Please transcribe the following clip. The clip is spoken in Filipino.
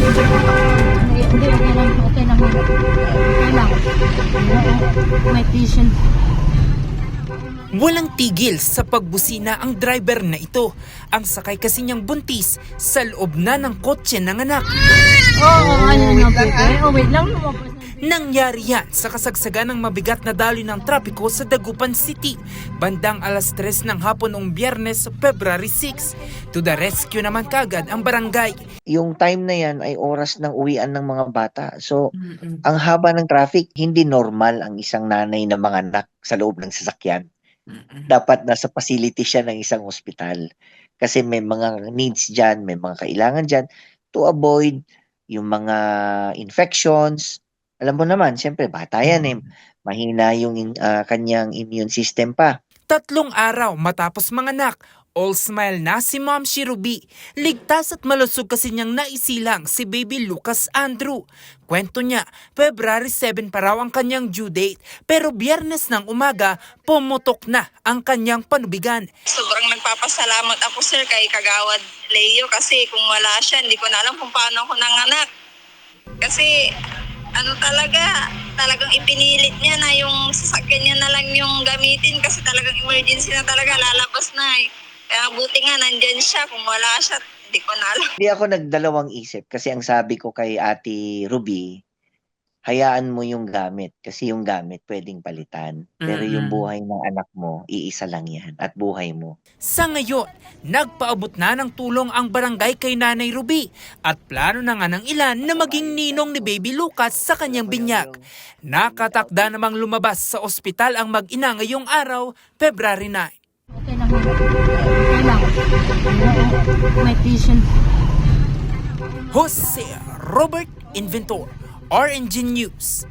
Hindi, okay lang. Okay lang. Okay lang. May patient. Walang tigil sa pagbusina ang driver na ito. Ang sakay kasi niyang buntis sa loob na ng kotse ng anak. Oo, ano na po. Oh, wait lang. Lumabas na. Nangyari yan sa kasagsagan ng mabigat na daloy ng trapiko sa Dagupan City, bandang alas 3 ng hapon noong Biyernes, February 6. To the rescue naman kagad ang barangay. Yung time na yan ay oras ng uwian ng mga bata. So, ang haba ng traffic, hindi normal ang isang nanay na mga anak sa loob ng sasakyan. Dapat nasa facility siya ng isang ospital. Kasi may mga needs dyan, may mga kailangan dyan to avoid yung mga infections. Alam mo naman, siyempre, bata yan eh. Mahina yung kanyang immune system pa. 3 araw matapos manganak, all smile na si Ma'am Shirubi. Ligtas at malusog kasi niyang naisilang si baby Lucas Andrew. Kwento niya, February 7 pa raw ang kanyang due date, pero Biyernes ng umaga, pumutok na ang kanyang panubigan. Sobrang nagpapasalamat ako sir kay Kagawad Leo kasi kung wala siya, hindi ko na alam kung paano ako nanganak. Kasi talagang ipinilit niya na yung sasakyan niya na lang yung gamitin kasi talagang emergency na talaga, lalabas na eh. Kaya buti nga nandyan siya, kung wala siya, hindi ko na alam. Hindi ako nagdalawang isip kasi ang sabi ko kay Ate Ruby, hayaan mo yung gamit kasi yung gamit pwedeng palitan. Pero yung buhay ng anak mo, iisa lang yan at buhay mo. Sa ngayon, nagpaabot na ng tulong ang barangay kay Nanay Ruby at plano na nga ng ilan na maging ninong ni Baby Lucas sa kanyang binyag. Nakatakda namang lumabas sa ospital ang mag-ina ngayong araw, February 9. Okay lang. Okay lang. May patient. Jose Robert Inventor, RNG News.